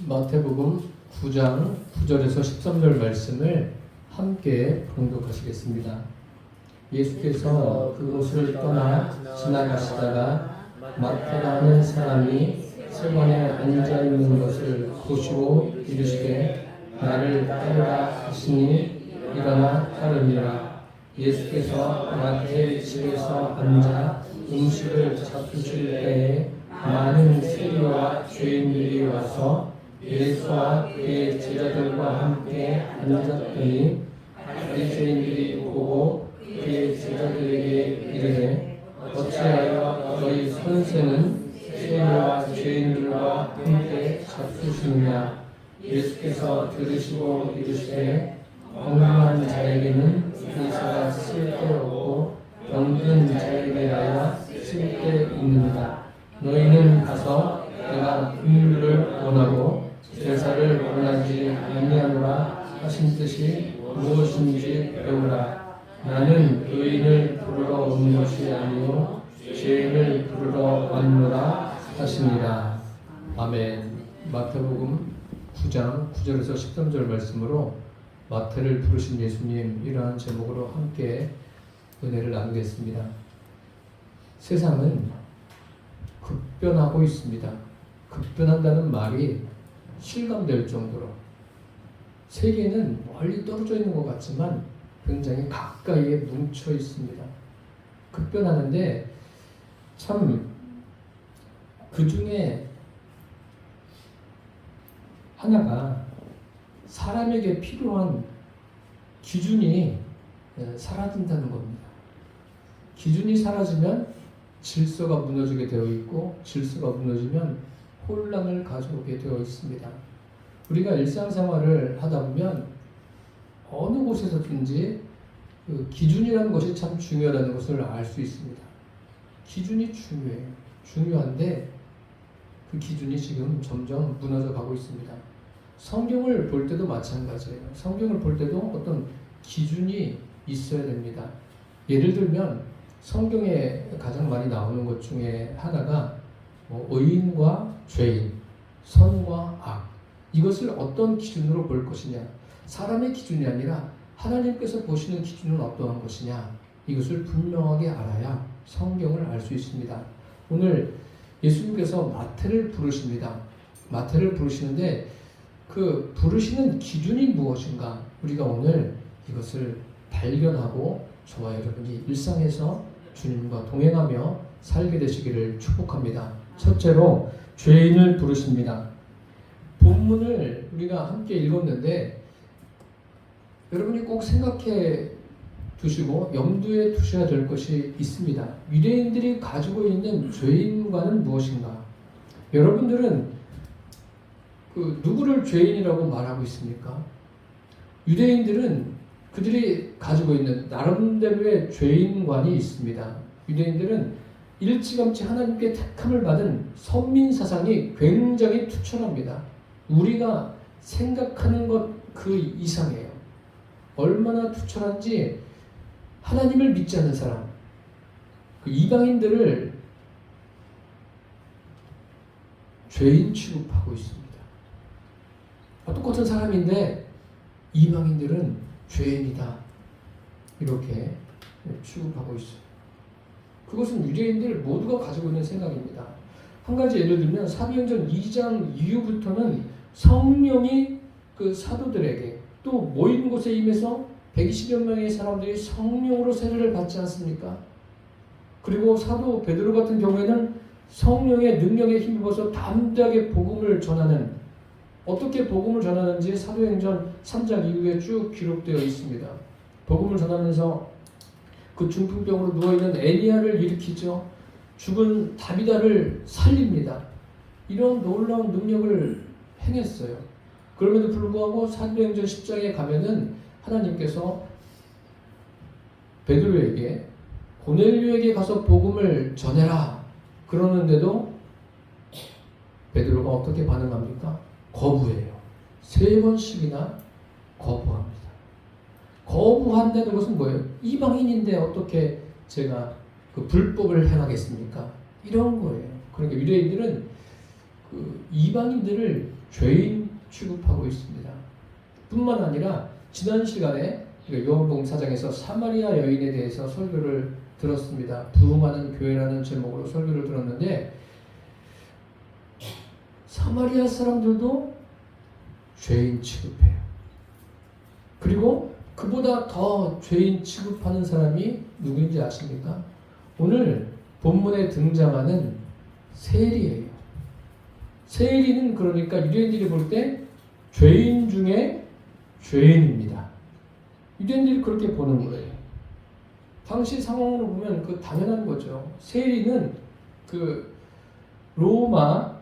마태복음 9장 9절에서 13절 말씀을 함께 봉독하시겠습니다. 예수께서 그곳을 떠나 지나가시다가 마태라는 사람이 세관에 앉아 있는 것을 보시고 이르시되 나를 따르라 하시니 일어나 따르니라. 예수께서 마태의 집에서 앉아 음식을 잡수실 때에 많은 세리와 죄인들이 와서 예수와 그의 제자들과 함께 앉았더니 바리새인들이 보고 그의 제자들에게 이르되 어찌하여 너희 선생은 세리와 죄인들과 함께 잡수시느냐. 예수께서 들으시고 이르시되 건강한 자에게는 의사가 쓸데없고 병든 자에게라야 쓸데있느니라. 너희는 가서 내가 긍휼을 원하고 제사를 원하지 아니하노라 하신 뜻이 무엇인지 배우라. 나는 의인을 부르러 온 것이 아니요 죄인을 부르러 왔노라 하시니라. 아멘. 마태복음 9장 9절에서 13절 말씀으로 마태를 부르신 예수님, 이러한 제목으로 함께 은혜를 나누겠습니다. 세상은 급변하고 있습니다. 급변한다는 말이 실감될 정도로 세계는 멀리 떨어져 있는 것 같지만 굉장히 가까이에 뭉쳐 있습니다. 급변하는데 참 그 중에 하나가 사람에게 필요한 기준이 사라진다는 겁니다. 기준이 사라지면 질서가 무너지게 되어 있고 질서가 무너지면 혼란을 가져오게 되어 있습니다. 우리가 일상생활을 하다 보면 어느 곳에서든지 그 기준이라는 것이 참 중요하다는 것을 알 수 있습니다. 기준이 중요해요. 중요한데 그 기준이 지금 점점 무너져 가고 있습니다. 성경을 볼 때도 마찬가지예요. 성경을 볼 때도 어떤 기준이 있어야 됩니다. 예를 들면 성경에 가장 많이 나오는 것 중에 하나가 의인과 죄인, 선과 악, 이것을 어떤 기준으로 볼 것이냐. 사람의 기준이 아니라 하나님께서 보시는 기준은 어떠한 것이냐, 이것을 분명하게 알아야 성경을 알 수 있습니다. 오늘 예수님께서 마태를 부르십니다. 마태를 부르시는데 그 부르시는 기준이 무엇인가, 우리가 오늘 이것을 발견하고 저와 여러분이 일상에서 주님과 동행하며 살게 되시기를 축복합니다. 첫째로 죄인을 부르십니다. 본문을 우리가 함께 읽었는데 여러분이 꼭 생각해 두시고 염두에 두셔야 될 것이 있습니다. 유대인들이 가지고 있는 죄인과는 무엇인가? 여러분들은 누구를 죄인이라고 말하고 있습니까? 유대인들은 그들이 가지고 있는 나름대로의 죄인관이 있습니다. 유대인들은 일찌감치 하나님께 택함을 받은 선민 사상이 굉장히 투철합니다. 우리가 생각하는 것 그 이상이에요. 얼마나 투철한지 하나님을 믿지 않는 사람, 그 이방인들을 죄인 취급하고 있습니다. 똑같은 사람인데 이방인들은 죄인이다, 이렇게 취급하고 있어요. 그것은 유대인들 모두가 가지고 있는 생각입니다. 한 가지 예를 들면 사도행전 2장 이후부터는 성령이 그 사도들에게 또 모인 곳에 임해서 120여 명의 사람들이 성령으로 세례를 받지 않습니까? 그리고 사도 베드로 같은 경우에는 성령의 능력에 힘입어서 담대하게 복음을 전하는, 어떻게 복음을 전하는지 사도행전 3장 이후에 쭉 기록되어 있습니다. 복음을 전하면서 그 중풍병으로 누워있는 애니야를 일으키죠. 죽은 다비다를 살립니다. 이런 놀라운 능력을 행했어요. 그럼에도 불구하고 사도행전 10장에 가면은 하나님께서 베드로에게 고넬료에게 가서 복음을 전해라 그러는데도 베드로가 어떻게 반응합니까? 거부해요. 3번씩이나 거부합니다. 거부한다는 것은 뭐예요? 이방인인데 어떻게 제가 그 불법을 행하겠습니까? 이런 거예요. 그러니까 유대인들은 그 이방인들을 죄인 취급하고 있습니다. 뿐만 아니라 지난 시간에 요한복음 4장에서 사마리아 여인에 대해서 설교를 들었습니다. 부흥하는 교회라는 제목으로 설교를 들었는데 사마리아 사람들도 죄인 취급해요. 그리고 그보다 더 죄인 취급하는 사람이 누구인지 아십니까? 오늘 본문에 등장하는 세리예요. 세리는 그러니까 유대인들이 볼 때 죄인 중에 죄인입니다. 유대인들이 그렇게 보는 거예요. 당시 상황으로 보면 그 당연한 거죠. 세리는 그 로마의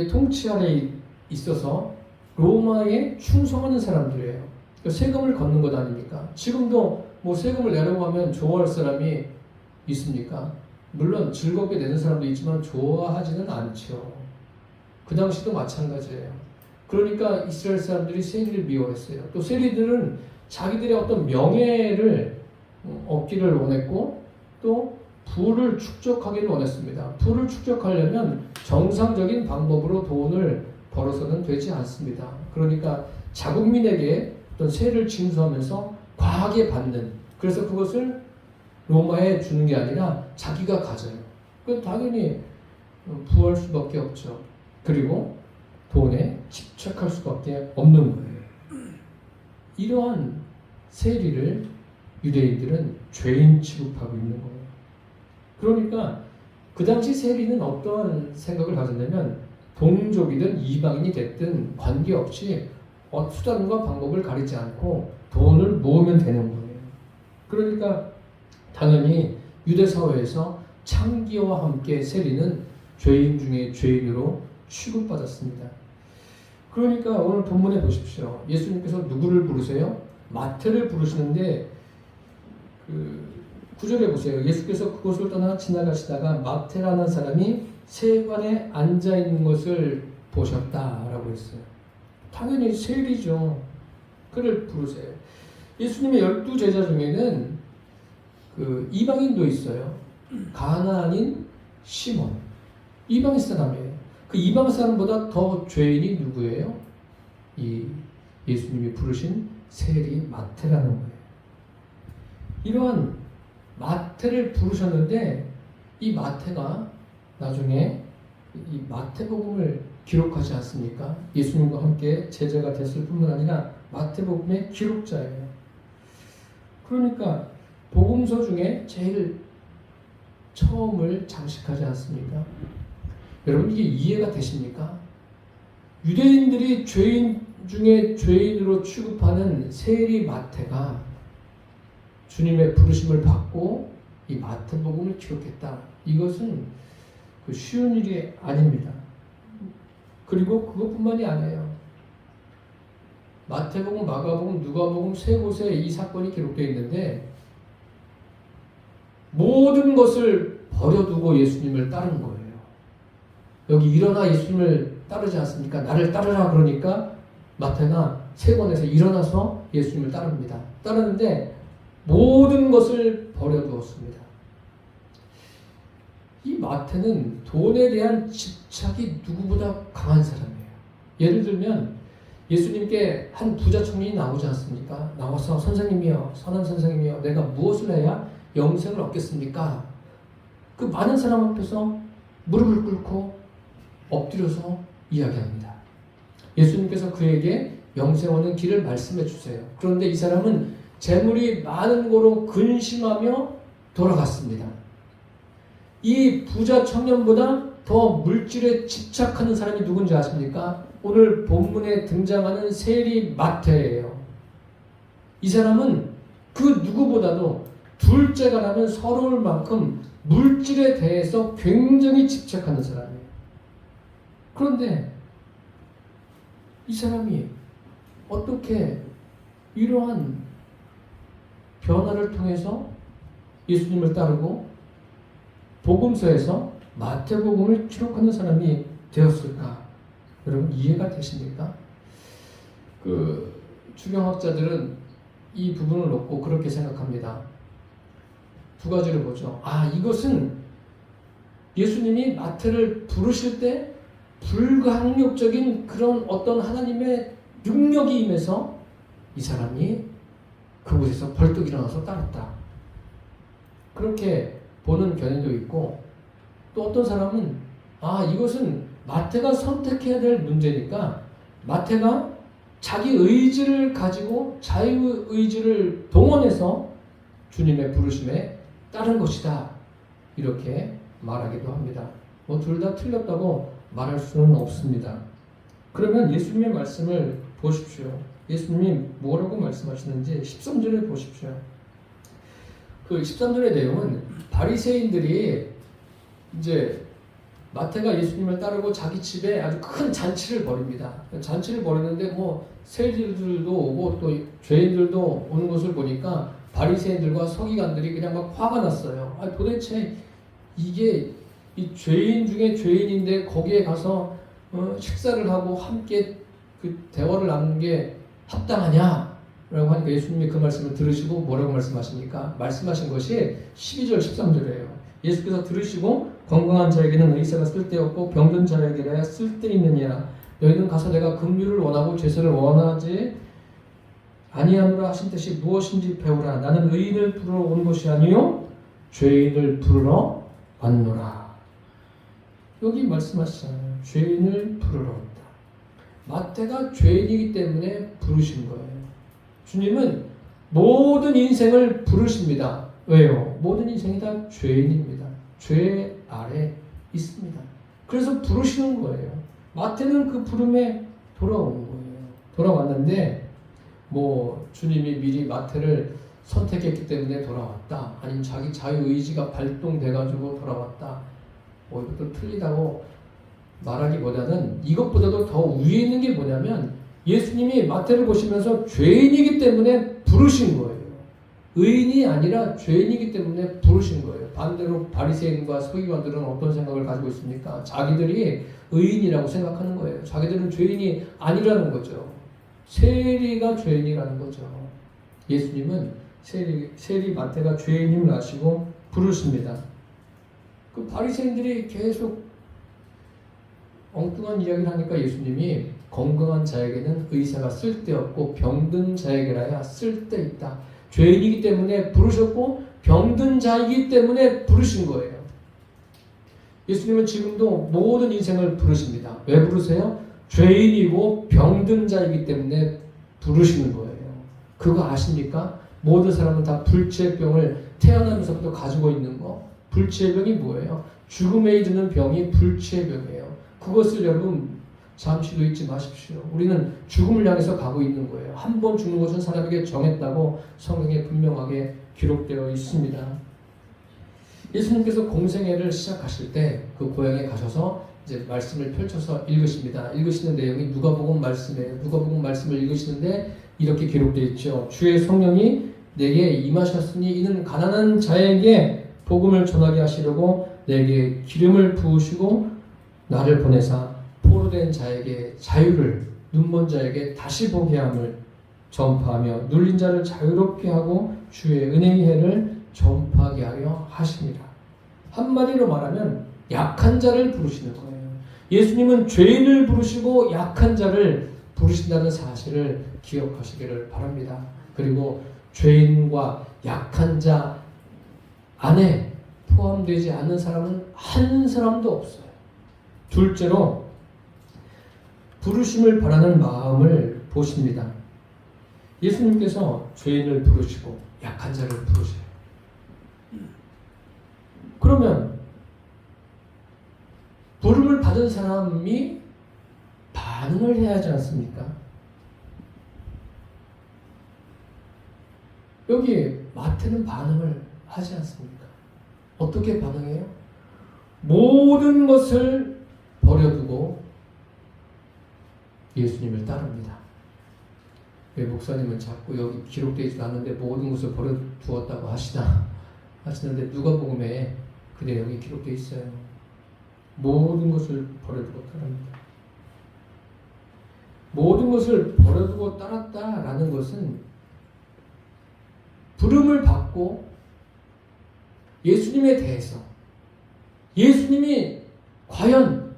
통치 아래 있어서 로마에 충성하는 사람들이에요. 그러니까 세금을 걷는 것 아닙니까? 지금도 뭐 세금을 내라고 하면 좋아할 사람이 있습니까? 물론 즐겁게 내는 사람도 있지만 좋아하지는 않죠. 그 당시도 마찬가지예요. 그러니까 이스라엘 사람들이 세리를 미워했어요. 또 세리들은 자기들의 어떤 명예를 얻기를 원했고 또 부를 축적하기를 원했습니다. 부를 축적하려면 정상적인 방법으로 돈을 벌어서는 되지 않습니다. 그러니까 자국민에게 어떤 세를 징수하면서 과하게 받는, 그래서 그것을 로마에 주는 게 아니라 자기가 가져요. 그건 당연히 부할 수밖에 없죠. 그리고 돈에 집착할 수밖에 없는 거예요. 이러한 세리를 유대인들은 죄인 취급하고 있는 거예요. 그러니까 그 당시 세리는 어떠한 생각을 가졌냐면 동족이든 이방인이 됐든 관계없이 수단과 방법을 가리지 않고 돈을 모으면 되는 거예요. 그러니까 당연히 유대 사회에서 창기와 함께 세리는 죄인 중에 죄인으로 취급받았습니다. 그러니까 오늘 본문에 보십시오. 예수님께서 누구를 부르세요? 마태를 부르시는데 그 9절에 보세요. 예수께서 그곳을 떠나 지나가시다가 마태라는 사람이 세관에 앉아 있는 것을 보셨다라고 했어요. 당연히 세리죠. 그를 부르세요. 예수님의 12제자 중에는 그 이방인도 있어요. 가나안인 시몬. 이방 사람이에요. 그 이방 사람보다 더 죄인이 누구예요? 이 예수님이 부르신 세리 마태라는 거예요. 이러한 마태를 부르셨는데 이 마태가 나중에 이 마태복음을 기록하지 않습니까? 예수님과 함께 제자가 됐을 뿐만 아니라 마태복음의 기록자예요. 그러니까 복음서 중에 제일 처음을 장식하지 않습니까? 여러분 이게 이해가 되십니까? 유대인들이 죄인 중에 죄인으로 취급하는 세리 마태가 주님의 부르심을 받고 이 마태복음을 기록했다. 이것은 그 쉬운 일이 아닙니다. 그리고 그것뿐만이 아니에요. 마태복음, 마가복음, 누가복음 세 곳에 이 사건이 기록되어 있는데 모든 것을 버려두고 예수님을 따른 거예요. 여기 일어나 예수님을 따르지 않습니까? 나를 따르라 그러니까 마태가 세 권에서 일어나서 예수님을 따릅니다. 따르는데 모든 것을 버려두었습니다. 이 마태는 돈에 대한 집착이 누구보다 강한 사람이에요. 예를 들면 예수님께 한 부자 청년이 나오지 않습니까? 나와서 선생님이여, 선한 선생님이여, 내가 무엇을 해야 영생을 얻겠습니까? 그 많은 사람 앞에서 무릎을 꿇고 엎드려서 이야기합니다. 예수님께서 그에게 영생 얻는 길을 말씀해 주세요. 그런데 이 사람은 재물이 많은 거로 근심하며 돌아갔습니다. 이 부자 청년보다 더 물질에 집착하는 사람이 누군지 아십니까? 오늘 본문에 등장하는 세리 마태예요. 이 사람은 그 누구보다도 둘째가 나면 서러울 만큼 물질에 대해서 굉장히 집착하는 사람이에요. 그런데 이 사람이 어떻게 이러한 변화를 통해서 예수님을 따르고 복음서에서 마태복음을 기록하는 사람이 되었을까? 여러분 이해가 되십니까? 그 주경학자들은 이 부분을 놓고 그렇게 생각합니다. 두 가지를 보죠. 이것은 예수님이 마태를 부르실 때 불가항력적인 그런 어떤 하나님의 능력이 임해서 이 사람이 그곳에서 벌떡 일어나서 따랐다. 그렇게 보는 견해도 있고, 또 어떤 사람은 이것은 마태가 선택해야 될 문제니까 마태가 자기 의지를 가지고 자유의지를 동원해서 주님의 부르심에 따른 것이다. 이렇게 말하기도 합니다. 둘 다 틀렸다고 말할 수는 없습니다. 그러면 예수님의 말씀을 보십시오. 예수님이 뭐라고 말씀하시는지 13절에 보십시오. 그 13절의 내용은 바리새인들이 이제 마태가 예수님을 따르고 자기 집에 아주 큰 잔치를 벌입니다. 잔치를 벌이는데 세리들도 오고 또 죄인들도 오는 것을 보니까 바리새인들과 서기관들이 그냥 막 화가 났어요. 도대체 이게 이 죄인 중에 죄인인데 거기에 가서 식사를 하고 함께 그 대화를 나누는 게 합당하냐? 라고 하니까 예수님이 그 말씀을 들으시고 뭐라고 말씀하십니까? 말씀하신 것이 12절 13절이에요. 예수께서 들으시고 건강한 자에게는 의사가 쓸데없고 병든 자에게야 쓸데있느냐. 너희는 가서 내가 긍휼을 원하고 죄사를 원하지 아니하노라 하신 뜻이 무엇인지 배우라. 나는 의인을 부르러 온 것이 아니요 죄인을 부르러 왔노라. 여기 말씀하시잖아요. 죄인을 부르러 온다. 마태가 죄인이기 때문에 부르신 거예요. 주님은 모든 인생을 부르십니다. 왜요? 모든 인생이 다 죄인입니다. 죄 아래 있습니다. 그래서 부르시는 거예요. 마태는 그 부름에 돌아온 거예요. 돌아왔는데 주님이 미리 마태를 선택했기 때문에 돌아왔다. 아니면 자기 자유의지가 발동돼가지고 돌아왔다. 이것도 틀리다고 말하기보다는 이것보다도 더 위에 있는 게 뭐냐면 예수님이 마태를 보시면서 죄인이기 때문에 부르신 거예요. 의인이 아니라 죄인이기 때문에 부르신 거예요. 반대로 바리새인과 서기관들은 어떤 생각을 가지고 있습니까? 자기들이 의인이라고 생각하는 거예요. 자기들은 죄인이 아니라는 거죠. 세리가 죄인이라는 거죠. 예수님은 세리 마태가 죄인임을 아시고 부르십니다. 그 바리새인들이 계속 엉뚱한 이야기를 하니까 예수님이 건강한 자에게는 의사가 쓸데없고 병든 자에게라야 쓸데있다. 죄인이기 때문에 부르셨고 병든 자이기 때문에 부르신 거예요. 예수님은 지금도 모든 인생을 부르십니다. 왜 부르세요? 죄인이고 병든 자이기 때문에 부르시는 거예요. 그거 아십니까? 모든 사람은 다 불치병을 태어나면서부터 가지고 있는 거. 불치병이 뭐예요? 죽음에 이르는 병이 불치병이에요. 그것을 여러분 잠시도 잊지 마십시오. 우리는 죽음을 향해서 가고 있는 거예요. 한 번 죽는 것은 사람에게 정했다고 성경에 분명하게 기록되어 있습니다. 예수님께서 공생애를 시작하실 때 그 고향에 가셔서 이제 말씀을 펼쳐서 읽으십니다. 읽으시는 내용이 누가복음 말씀이에요. 누가복음 말씀을 읽으시는데 이렇게 기록되어 있죠. 주의 성령이 내게 임하셨으니 이는 가난한 자에게 복음을 전하게 하시려고 내게 기름을 부으시고 나를 보내사 포로된 자에게 자유를, 눈먼 자에게 다시 보게 함을 전파하며 눌린 자를 자유롭게 하고 주의 은혜의 해를 전파하게 하려 하십니다. 한마디로 말하면 약한 자를 부르시는 거예요. 예수님은 죄인을 부르시고 약한 자를 부르신다는 사실을 기억하시기를 바랍니다. 그리고 죄인과 약한 자 안에 포함되지 않는 사람은 한 사람도 없어요. 둘째로 부르심을 바라는 마음을 보십니다. 예수님께서 죄인을 부르시고 약한 자를 부르셔요. 그러면 부름을 받은 사람이 반응을 해야 하지 않습니까? 여기 마태는 반응을 하지 않습니까? 어떻게 반응해요? 모든 것을 버려두고 예수님을 따릅니다. 왜 목사님은 자꾸 여기 기록되어 있지 않는데 모든 것을 버려두었다고 하시는데 누가복음에 그 내용이 기록되어 있어요. 모든 것을 버려두고 따릅니다. 모든 것을 버려두고 따랐다라는 것은 부름을 받고 예수님에 대해서 예수님이 과연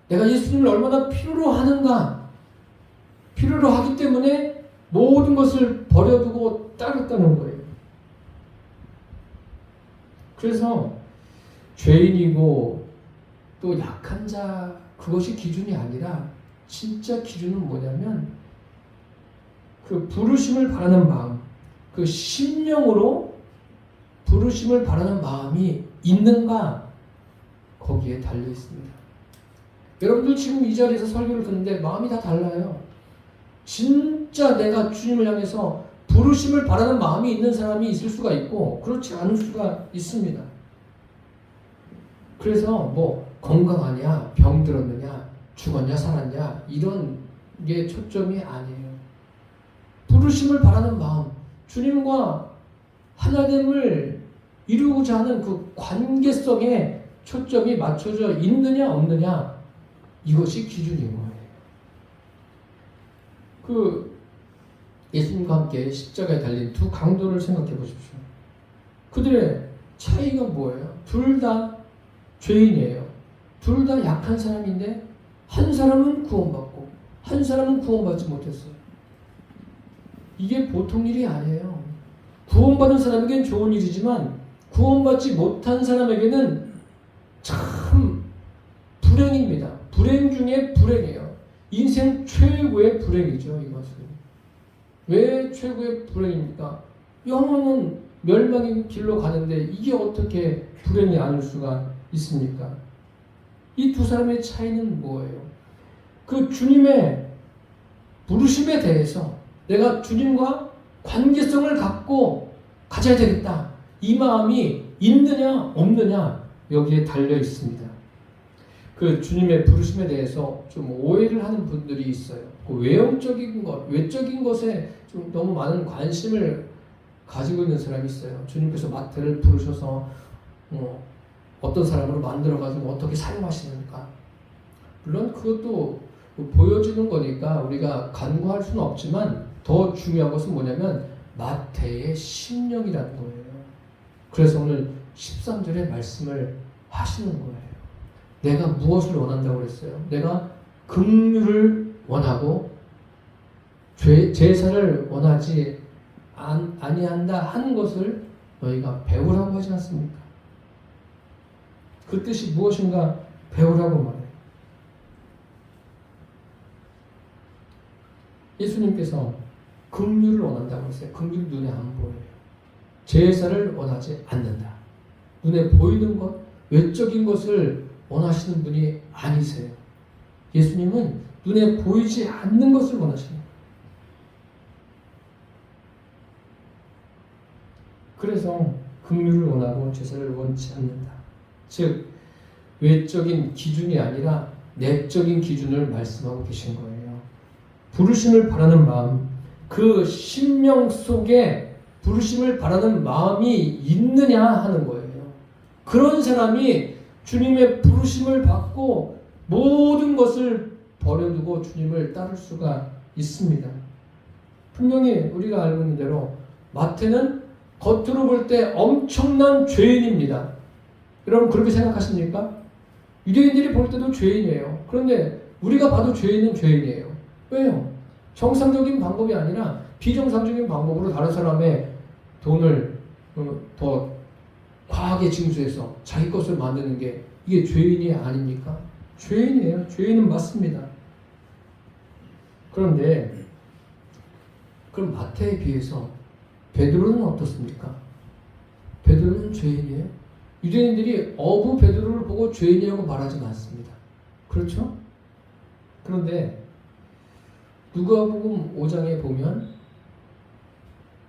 내가 예수님을 얼마나 필요로 하는가. 필요로 하기 때문에 모든 것을 버려두고 따르겠다는 거예요. 그래서 죄인이고 또 약한 자 그것이 기준이 아니라 진짜 기준은 뭐냐면 그 부르심을 바라는 마음, 그 심령으로 부르심을 바라는 마음이 있는가 거기에 달려 있습니다. 여러분들 지금 이 자리에서 설교를 듣는데 마음이 다 달라요. 진짜 내가 주님을 향해서 부르심을 바라는 마음이 있는 사람이 있을 수가 있고 그렇지 않을 수가 있습니다. 그래서 뭐 건강하냐, 병들었느냐, 죽었냐, 살았냐 이런 게 초점이 아니에요. 부르심을 바라는 마음, 주님과 하나됨을 이루고자 하는 그 관계성에 초점이 맞춰져 있느냐 없느냐 이것이 기준인 거예요. 그 예수님과 함께 십자가에 달린 두 강도를 생각해 보십시오. 그들의 차이가 뭐예요? 둘 다 죄인이에요. 둘 다 약한 사람인데 한 사람은 구원받고 한 사람은 구원받지 못했어요. 이게 보통 일이 아니에요. 구원받은 사람에게는 좋은 일이지만 구원받지 못한 사람에게는 참 불행입니다. 불행 중에 불행이에요. 인생 최고의 불행이죠. 이것은. 왜 최고의 불행입니까? 영혼은 멸망의 길로 가는데 이게 어떻게 불행이 아닐 수가 있습니까? 이 두 사람의 차이는 뭐예요? 그 주님의 부르심에 대해서 내가 주님과 관계성을 갖고 가져야 되겠다. 이 마음이 있느냐 없느냐 여기에 달려 있습니다. 그 주님의 부르심에 대해서 좀 오해를 하는 분들이 있어요. 그 외형적인 것, 외적인 것에 좀 너무 많은 관심을 가지고 있는 사람이 있어요. 주님께서 마태를 부르셔서 어떤 사람으로 만들어가지고 어떻게 사용하시는가. 물론 그것도 보여주는 거니까 우리가 간구할 수는 없지만 더 중요한 것은 뭐냐면 마태의 심령이라는 거예요. 그래서 오늘 13절에 말씀을 하시는 거예요. 내가 무엇을 원한다고 그랬어요? 내가 긍휼을 원하고 제사를 원하지 아니한다 하는 것을 너희가 배우라고 하지 않습니까? 그 뜻이 무엇인가 배우라고 말해요. 예수님께서 긍휼을 원한다고 했어요. 긍휼 눈에 안 보여요. 제사를 원하지 않는다. 눈에 보이는 것, 외적인 것을 원하시는 분이 아니세요. 예수님은 눈에 보이지 않는 것을 원하시는 거예요. 그래서 긍휼을 원하고 제사를 원치 않는다. 즉 외적인 기준이 아니라 내적인 기준을 말씀하고 계신 거예요. 부르심을 바라는 마음, 그 심령 속에 부르심을 바라는 마음이 있느냐 하는 거예요. 그런 사람이 주님의 부르심을 받고 모든 것을 버려두고 주님을 따를 수가 있습니다. 분명히 우리가 알고 있는 대로 마태는 겉으로 볼 때 엄청난 죄인입니다. 여러분 그렇게 생각하십니까? 유대인들이 볼 때도 죄인이에요. 그런데 우리가 봐도 죄인은 죄인이에요. 왜요? 정상적인 방법이 아니라 비정상적인 방법으로 다른 사람의 돈을 더 과하게 징수해서 자기 것을 만드는 게 이게 죄인이 아닙니까? 죄인이에요. 죄인은 맞습니다. 그런데 그럼 마태에 비해서 베드로는 어떻습니까? 베드로는 죄인이에요. 유대인들이 어부 베드로를 보고 죄인이라고 말하지 않습니다. 그렇죠? 그런데 누가복음 5장에 보면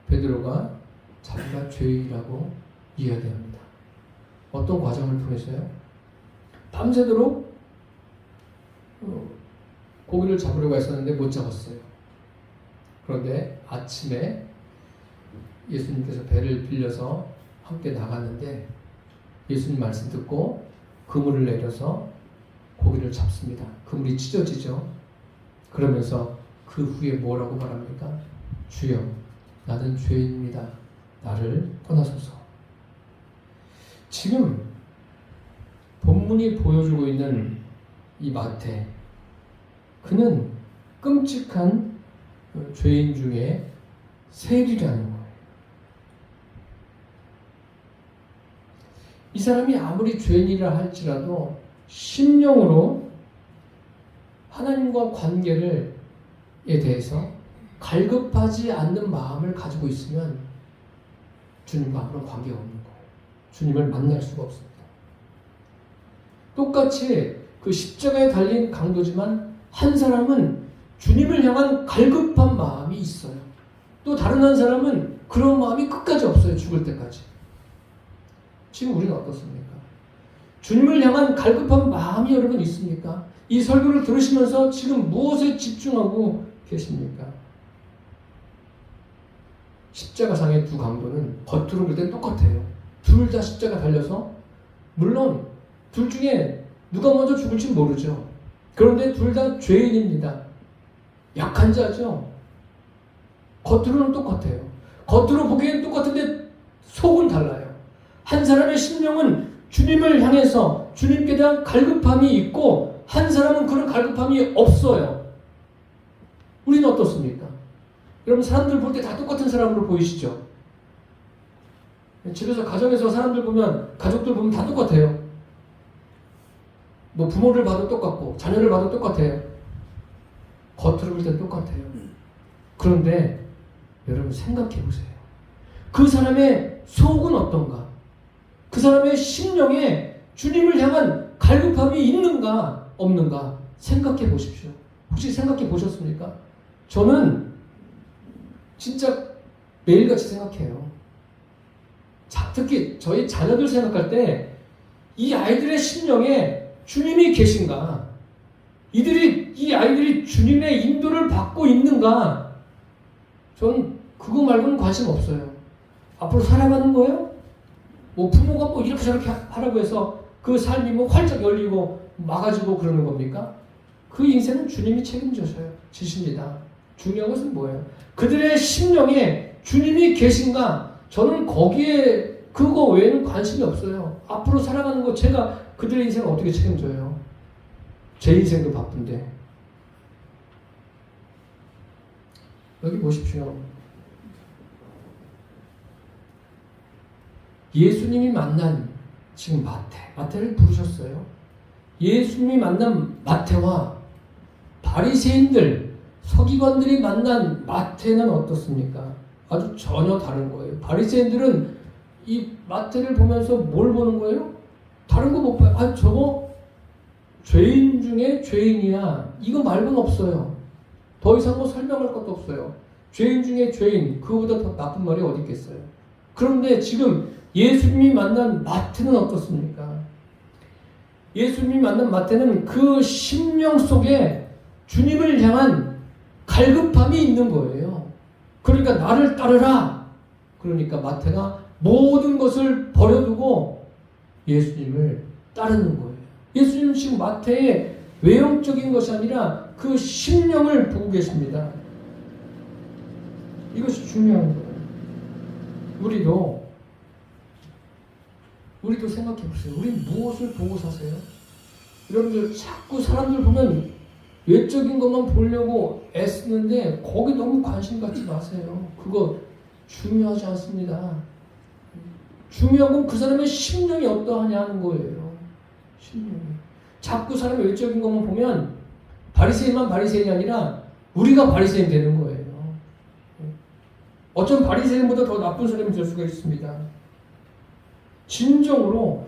베드로가 자기가 죄인이라고 이야기합니다. 어떤 과정을 통해서요? 밤새도록 고기를 잡으려고 했었는데 못 잡았어요. 그런데 아침에 예수님께서 배를 빌려서 함께 나갔는데 예수님 말씀 듣고 그물을 내려서 고기를 잡습니다. 그물이 찢어지죠. 그러면서 그 후에 뭐라고 말합니까? 주여, 나는 죄인입니다. 나를 떠나소서. 지금 본문이 보여주고 있는 이 마태, 그는 끔찍한 죄인 중에 셀이라는 거예요. 이 사람이 아무리 죄인이라 할지라도 심령으로 하나님과 관계에 대해서 갈급하지 않는 마음을 가지고 있으면 주님과 아무런 관계가 없는 거예요. 주님을 만날 수가 없습니다. 똑같이 그 십자가에 달린 강도지만 한 사람은 주님을 향한 갈급한 마음이 있어요. 또 다른 한 사람은 그런 마음이 끝까지 없어요. 죽을 때까지. 지금 우리는 어떻습니까? 주님을 향한 갈급한 마음이 여러분 있습니까? 이 설교를 들으시면서 지금 무엇에 집중하고 계십니까? 십자가상의 두 강도는 겉으로 볼 땐 똑같아요. 둘 다 십자가 달려서 물론 둘 중에 누가 먼저 죽을지 모르죠. 그런데 둘 다 죄인입니다. 약한 자죠. 겉으로는 똑같아요. 겉으로 보기엔 똑같은데 속은 달라요. 한 사람의 심령은 주님을 향해서 주님께 대한 갈급함이 있고 한 사람은 그런 갈급함이 없어요. 우리는 어떻습니까? 여러분 사람들 볼 때 다 똑같은 사람으로 보이시죠? 집에서 가정에서 사람들 보면 가족들 보면 다 똑같아요. 뭐 부모를 봐도 똑같고 자녀를 봐도 똑같아요. 겉으로 볼 땐 똑같아요. 그런데 여러분 생각해 보세요. 그 사람의 속은 어떤가? 그 사람의 심령에 주님을 향한 갈급함이 있는가 없는가 생각해 보십시오. 혹시 생각해 보셨습니까? 저는 진짜 매일같이 생각해요. 특히 저희 자녀들 생각할 때 이 아이들의 심령에 주님이 계신가? 이 아이들이 주님의 인도를 받고 있는가? 전 그거 말고는 관심 없어요. 앞으로 살아가는 거예요? 뭐 부모가 뭐 이렇게 저렇게 하라고 해서 그 삶이 뭐 활짝 열리고 막아지고 그러는 겁니까? 그 인생은 주님이 책임지십니다. 중요한 것은 뭐예요? 그들의 심령에 주님이 계신가? 저는 거기에 그거 외에는 관심이 없어요. 앞으로 살아가는 거 제가 그들의 인생을 어떻게 책임져요? 제 인생도 바쁜데. 여기 보십시오. 예수님이 만난 지금 마태를 부르셨어요. 예수님이 만난 마태와 바리새인들, 서기관들이 만난 마태는 어떻습니까? 아주 전혀 다른 거예요. 바리새인들은 이 마태를 보면서 뭘 보는 거예요? 다른 거 못 봐요. 아, 저거 죄인 중에 죄인이야. 이거 말고는 없어요. 더 이상 뭐 설명할 것도 없어요. 죄인 중에 죄인, 그거보다 더 나쁜 말이 어디 있겠어요. 그런데 지금 예수님이 만난 마태는 어떻습니까? 예수님이 만난 마태는 그 심령 속에 주님을 향한 갈급함이 있는 거예요. 그러니까 나를 따르라. 그러니까 마태가 모든 것을 버려두고 예수님을 따르는 거예요. 예수님은 지금 마태의 외형적인 것이 아니라 그 심령을 보고 계십니다. 이것이 중요한 거예요. 우리도 생각해 보세요. 우리 무엇을 보고 사세요? 여러분들 자꾸 사람들 보면 외적인 것만 보려고 애쓰는데 거기 너무 관심 갖지 마세요. 그거 중요하지 않습니다. 중요한 건 그 사람의 심령이 어떠하냐 하는 거예요. 심령이. 자꾸 사람의 외적인 것만 보면 바리새인만 바리새인이 아니라 우리가 바리새인 되는 거예요. 어쩜 바리새인보다 더 나쁜 사람이 될 수가 있습니다. 진정으로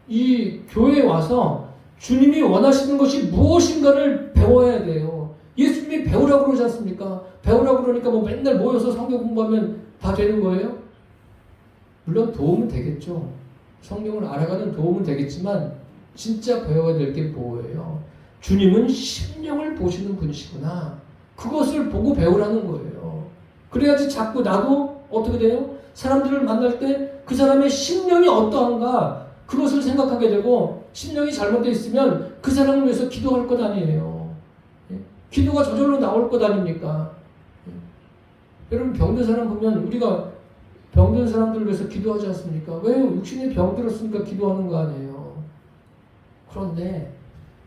이 교회에 와서 주님이 원하시는 것이 무엇인가를 배워야 돼요. 예수님이 배우라고 그러지 않습니까? 배우라고 그러니까 뭐 맨날 모여서 성경 공부하면 다 되는 거예요? 물론 도움은 되겠죠. 성경을 알아가는 도움은 되겠지만 진짜 배워야 될 게 뭐예요? 주님은 심령을 보시는 분이시구나. 그것을 보고 배우라는 거예요. 그래야지 자꾸 나도 어떻게 돼요? 사람들을 만날 때 그 사람의 심령이 어떠한가 그것을 생각하게 되고 심령이 잘못되어 있으면 그 사람을 위해서 기도할 것 아니에요. 기도가 저절로 나올 것 아닙니까? 여러분 병든 사람 보면 우리가 병든 사람들을 위해서 기도하지 않습니까? 왜 육신이 병들었으니까 기도하는 거 아니에요. 그런데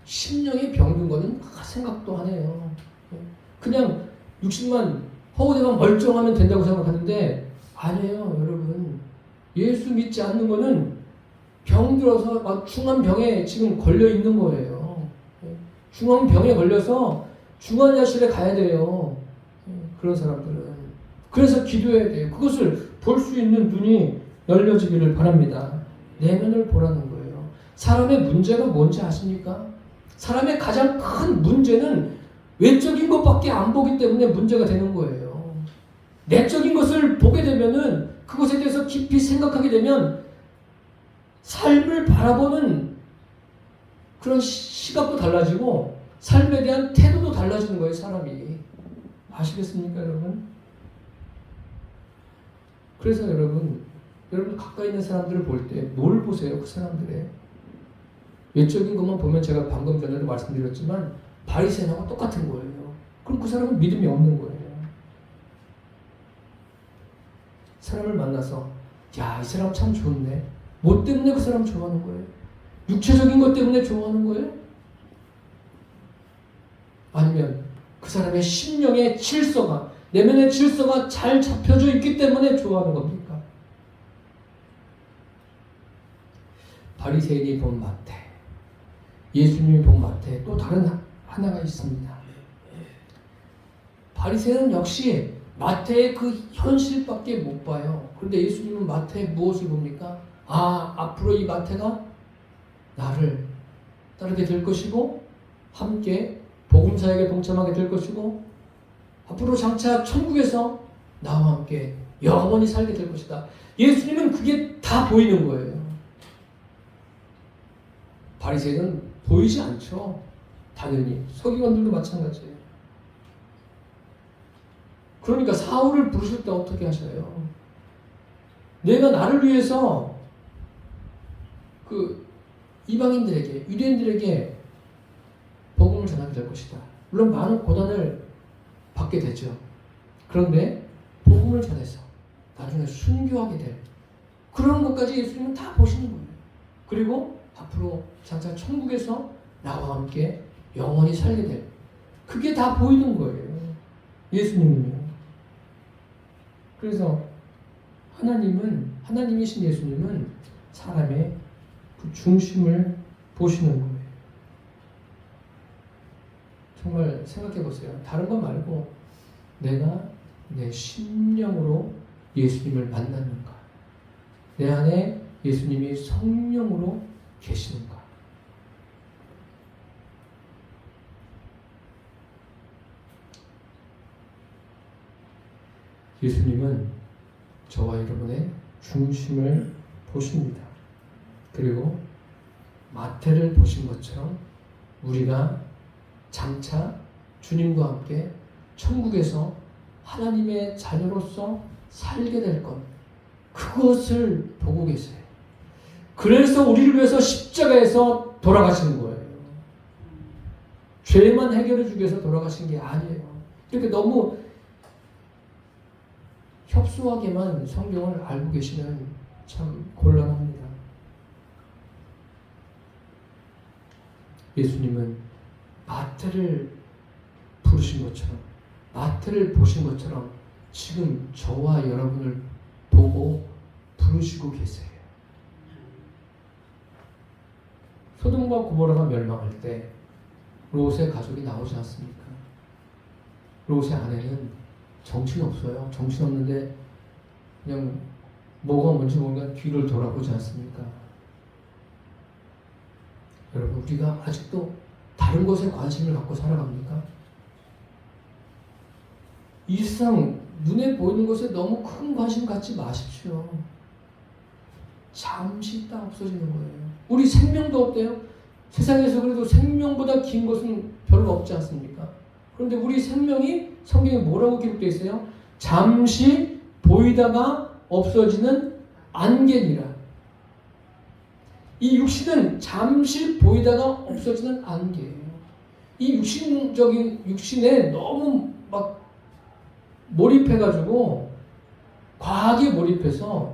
심령이 병든 거는 생각도 안 해요. 그냥 육신만 허우대만 멀쩡하면 된다고 생각하는데 아니에요, 여러분. 예수 믿지 않는 거는 병들어서 막 중한 병에 지금 걸려 있는 거예요. 중한 병에 걸려서 중환자실에 가야 돼요. 그런 사람들은. 그래서 기도해야 돼요. 그것을 볼 수 있는 눈이 열려지기를 바랍니다. 내면을 보라는 거예요. 사람의 문제가 뭔지 아십니까? 사람의 가장 큰 문제는 외적인 것밖에 안 보기 때문에 문제가 되는 거예요. 내적인 것을 보게 되면은 그것에 대해서 깊이 생각하게 되면 삶을 바라보는 그런 시각도 달라지고 삶에 대한 태도도 달라지는 거예요, 사람이. 아시겠습니까, 여러분? 그래서 여러분 가까이 있는 사람들을 볼 때 뭘 보세요, 그 사람들의? 외적인 것만 보면 제가 방금 전에도 말씀드렸지만 바리새인하고 똑같은 거예요. 그럼 그 사람은 믿음이 없는 거예요. 사람을 만나서 야, 이 사람 참 좋네. 뭐 때문에 그 사람 좋아하는 거예요? 육체적인 것 때문에 좋아하는 거예요? 아니면 그 사람의 심령의 질서가, 내면의 질서가 잘 잡혀져 있기 때문에 좋아하는 겁니까? 바리새인이 본 마태, 예수님이 본 마태, 또 다른 하나가 있습니다. 바리새인은 역시 마태의 그 현실밖에 못 봐요. 그런데 예수님은 마태의 무엇을 봅니까? 앞으로 이 마태가 나를 따르게 될 것이고 함께 복음사역에 동참하게 될 것이고 앞으로 장차 천국에서 나와 함께 영원히 살게 될 것이다. 예수님은 그게 다 보이는 거예요. 바리새인은 보이지 않죠. 당연히 서기관들도 마찬가지예요. 그러니까 사울을 부르실 때 어떻게 하셔요? 내가 나를 위해서 그 이방인들에게, 유대인들에게 복음을 전하게 될 것이다. 물론 많은 고난을 받게 되죠. 그런데 복음을 전해서 나중에 순교하게 될 그런 것까지 예수님은 다 보시는 거예요. 그리고 앞으로 장차 천국에서 나와 함께 영원히 살게 될 그게 다 보이는 거예요. 예수님은요. 그래서 하나님이신 예수님은 사람의 그 중심을 보시는 거예요. 정말 생각해 보세요. 다른 것 말고 내가 내 심령으로 예수님을 만났는가? 내 안에 예수님이 성령으로 계시는가? 예수님은 저와 여러분의 중심을 보십니다. 그리고 마태를 보신 것처럼 우리가 장차 주님과 함께 천국에서 하나님의 자녀로서 살게 될 것, 그것을 보고 계세요. 그래서 우리를 위해서 십자가에서 돌아가시는 거예요. 죄만 해결해 주기 위해서 돌아가신 게 아니에요. 이렇게 너무 협소하게만 성경을 알고 계시면 참 곤란합니다. 예수님은 마태를 부르신 것처럼, 마태를 보신 것처럼 지금 저와 여러분을 보고 부르시고 계세요. 소돔과 고모라가 멸망할 때 롯의 가족이 나오지 않습니까? 롯의 아내는 정신없어요. 정신없는데 그냥 뭐가 뭔지 모르니까 뒤를 돌아보지 않습니까? 여러분, 우리가 아직도 다른 것에 관심을 갖고 살아갑니까? 이 세상 눈에 보이는 것에 너무 큰 관심 갖지 마십시오. 잠시 있다 없어지는 거예요. 우리 생명도 어때요? 세상에서 그래도 생명보다 긴 것은 별로 없지 않습니까? 그런데 우리 생명이 성경에 뭐라고 기록되어 있어요? 잠시 보이다가 없어지는 안개니라. 이 육신은 잠시 보이다가 없어지는 안개예요. 이 육신에 너무 막 몰입해가지고 과하게 몰입해서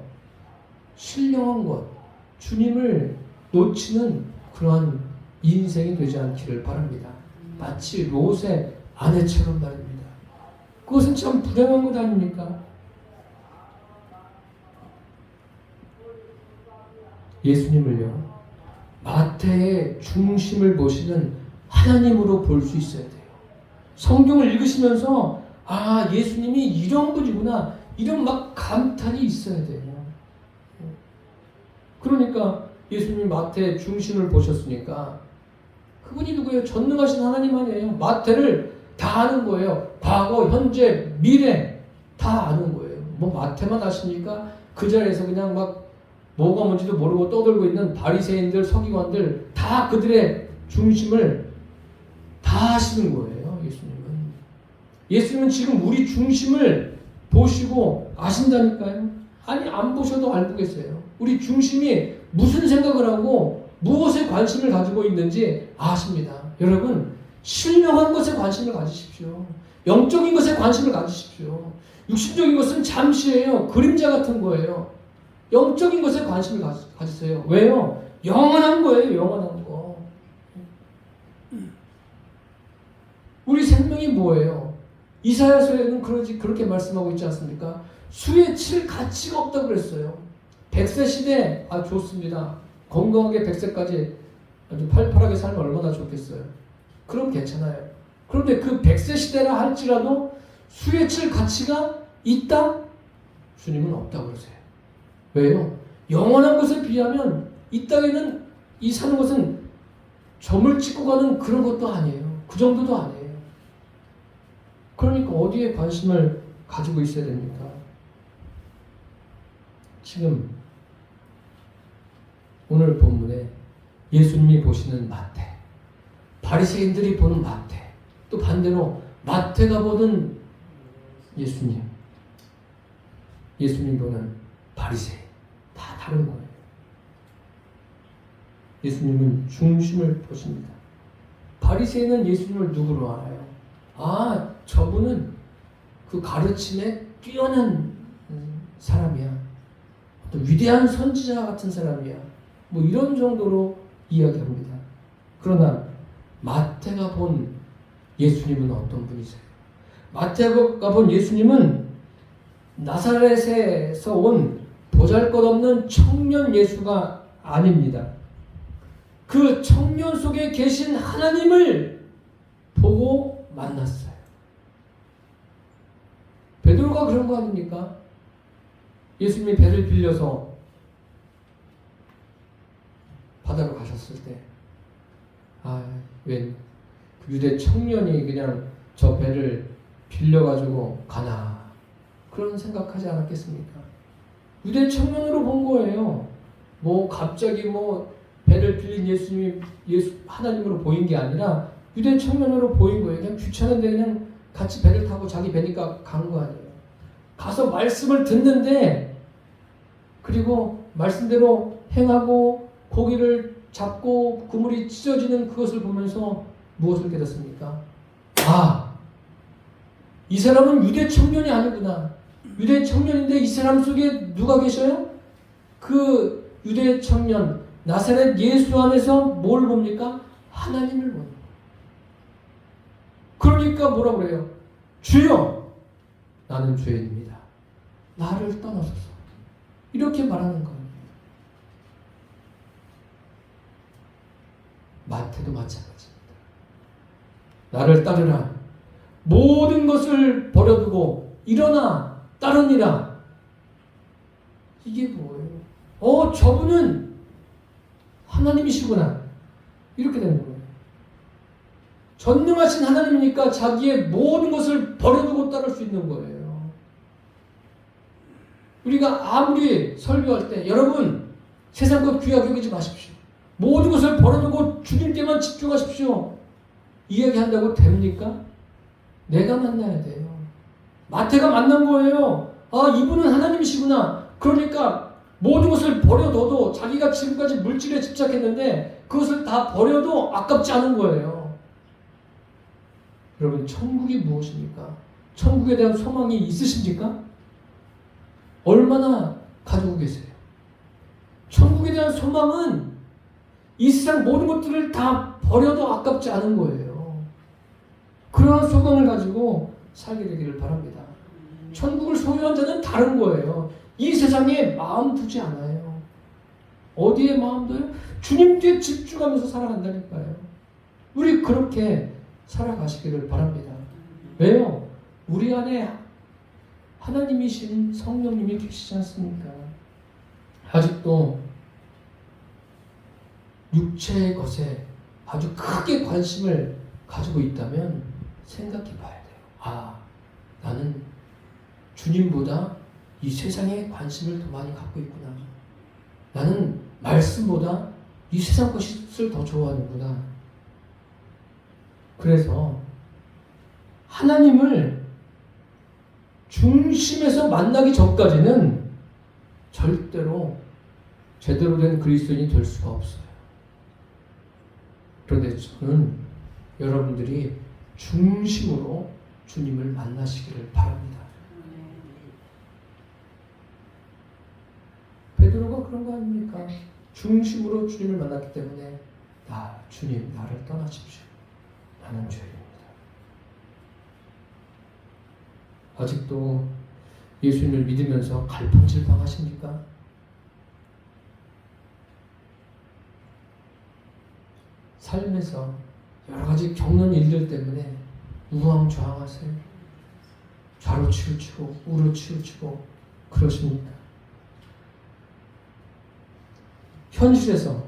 신령한 것, 주님을 놓치는 그러한 인생이 되지 않기를 바랍니다. 마치 롯의 아내처럼 말입니다. 그것은 참 불행한 것 아닙니까? 예수님을요, 마태의 중심을 보시는 하나님으로 볼 수 있어야 돼요. 성경을 읽으시면서 아, 예수님이 이런 분이구나, 이런 막 감탄이 있어야 돼요. 그러니까 예수님이 마태의 중심을 보셨으니까 그분이 누구예요? 전능하신 하나님 아니에요. 마태를 다 아는 거예요. 과거, 현재, 미래 다 아는 거예요. 뭐 마태만 아십니까? 그 자리에서 그냥 막 뭐가 뭔지도 모르고 떠들고 있는 바리새인들, 서기관들 다 그들의 중심을 다 아시는 거예요. 예수님은. 예수님은 지금 우리 중심을 보시고 아신다니까요. 아니, 안 보셔도 알고 계세요. 우리 중심이 무슨 생각을 하고 무엇에 관심을 가지고 있는지 아십니다. 여러분, 신령한 것에 관심을 가지십시오. 영적인 것에 관심을 가지십시오. 육신적인 것은 잠시예요. 그림자 같은 거예요. 영적인 것에 관심을 가지세요. 왜요? 영원한 거예요. 영원한 거. 우리 생명이 뭐예요? 이사야서에는 그렇게 말씀하고 있지 않습니까? 수에 칠 가치가 없다고 그랬어요. 100세 시대, 아, 좋습니다. 건강하게 100세까지 아주 팔팔하게 살면 얼마나 좋겠어요. 그럼 괜찮아요. 그런데 그 100세 시대라 할지라도 수에 칠 가치가 있다? 주님은 없다고 그러세요. 왜요? 영원한 것에 비하면 이 땅에는 이 사는 것은 점을 찍고 가는 그런 것도 아니에요. 그 정도도 아니에요. 그러니까 어디에 관심을 가지고 있어야 됩니까? 지금 오늘 본문에 예수님이 보시는 마태, 바리새인들이 보는 마태, 또 반대로 마태가 보는 예수님, 예수님 보는 바리새인, 다 다른 거예요. 예수님은 중심을 보십니다. 바리새인은 예수님을 누구로 알아요? 아, 저분은 그 가르침에 뛰어난 사람이야. 또 위대한 선지자 같은 사람이야. 뭐 이런 정도로 이야기합니다. 그러나 마태가 본 예수님은 어떤 분이세요? 마태가 본 예수님은 나사렛에서 온 보잘것없는 청년 예수가 아닙니다. 그 청년 속에 계신 하나님을 보고 만났어요. 베드로가 그런 거 아닙니까? 예수님이 배를 빌려서 바다로 가셨을 때, 아, 웬 유대 청년이 그냥 저 배를 빌려가지고 가나, 그런 생각하지 않았겠습니까? 유대 청년으로 본 거예요. 뭐 갑자기 뭐 배를 빌린 예수님이 하나님으로 보인 게 아니라 유대 청년으로 보인 거예요. 그냥 귀찮은데 그냥 같이 배를 타고 자기 배니까 간 거 아니에요. 가서 말씀을 듣는데, 그리고 말씀대로 행하고 고기를 잡고 그물이 찢어지는 그것을 보면서 무엇을 깨닫습니까? 아, 이 사람은 유대 청년이 아니구나. 유대 청년인데 이 사람 속에 누가 계셔요? 그 유대 청년 나사렛 예수 안에서 뭘 봅니까? 하나님을 봅니다. 그러니까 뭐라고 그래요? 주여, 나는 죄인입니다. 나를 떠나소서. 이렇게 말하는 거예요. 마태도 마찬가지입니다. 나를 따르라. 모든 것을 버려두고 일어나 따르니라. 이게 뭐예요? 저분은 하나님이시구나. 이렇게 되는 거예요. 전능하신 하나님이니까 자기의 모든 것을 버려두고 따를 수 있는 거예요. 우리가 아무리 설교할 때, 여러분, 세상 것 귀하게 여기지 마십시오. 모든 것을 버려두고 주님께만 집중하십시오. 이야기한다고 됩니까? 내가 만나야 돼요. 마태가 만난 거예요. 아, 이분은 하나님이시구나. 그러니까 모든 것을 버려둬도 자기가 지금까지 물질에 집착했는데 그것을 다 버려도 아깝지 않은 거예요. 여러분, 천국이 무엇입니까? 천국에 대한 소망이 있으십니까? 얼마나 가지고 계세요? 천국에 대한 소망은 이 세상 모든 것들을 다 버려도 아깝지 않은 거예요. 그런 소망을 가지고 살게 되기를 바랍니다. 천국을 소유한 자는 다른 거예요. 이 세상에 마음 두지 않아요. 어디에 마음 둬요? 주님 뒤에 집중하면서 살아간다니까요. 우리 그렇게 살아가시기를 바랍니다. 왜요? 우리 안에 하나님이신 성령님이 계시지 않습니까? 아직도 육체의 것에 아주 크게 관심을 가지고 있다면 생각해 봐야 돼요. 아, 나는 주님보다 이 세상에 관심을 더 많이 갖고 있구나. 나는 말씀보다 이 세상 것을 더 좋아하는구나. 그래서 하나님을 중심에서 만나기 전까지는 절대로 제대로 된 그리스도인이 될 수가 없어요. 그런데 저는 여러분들이 중심으로 주님을 만나시기를 바랍니다. 베드로가 그런 거 아닙니까? 중심으로 주님을 만났기 때문에 주님 나를 떠나십시오. 나는 죄인입니다. 아직도 예수님을 믿으면서 갈팡질팡하십니까? 삶에서 여러 가지 겪는 일들 때문에 우왕좌왕하세요. 좌로 치우치고 우로 치우치고 그러십니까? 현실에서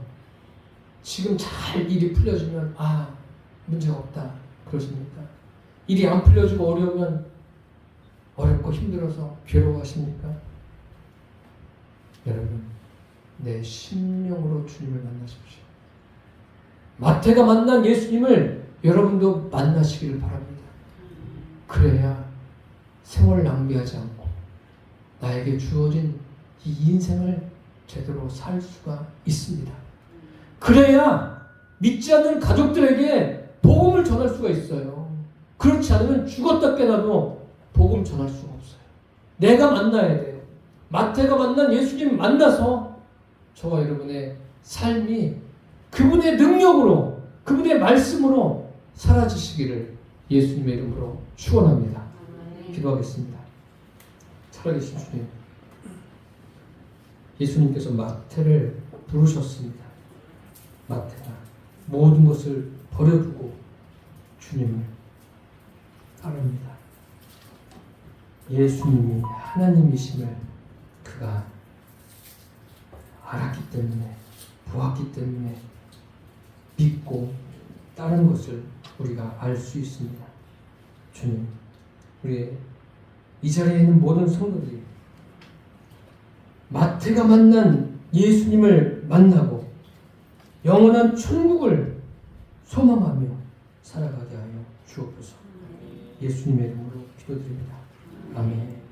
지금 잘 일이 풀려지면 문제가 없다 그러십니까? 일이 안 풀려지고 어려우면 어렵고 힘들어서 괴로워하십니까? 여러분, 내 심령으로 주님을 만나십시오. 마태가 만난 예수님을 여러분도 만나시기를 바랍니다. 그래야 생활을 낭비하지 않고 나에게 주어진 이 인생을 제대로 살 수가 있습니다. 그래야 믿지 않는 가족들에게 복음을 전할 수가 있어요. 그렇지 않으면 죽었다 깨나도 복음 전할 수가 없어요. 내가 만나야 돼요. 마태가 만난 예수님 만나서 저와 여러분의 삶이 그분의 능력으로, 그분의 말씀으로 사라지시기를 예수님의 이름으로 축원합니다. 기도하겠습니다. 살아계신 주님, 예수님께서 마태를 부르셨습니다. 마태가 모든 것을 버려두고 주님을 따릅니다. 예수님이 하나님이심을 그가 알았기 때문에, 보았기 때문에 믿고 따른 것을 우리가 알 수 있습니다. 주님, 우리 이 자리에 있는 모든 성도들이 마태가 만난 예수님을 만나고 영원한 천국을 소망하며 살아가게 하여 주옵소서. 예수님의 이름으로 기도드립니다. 아멘.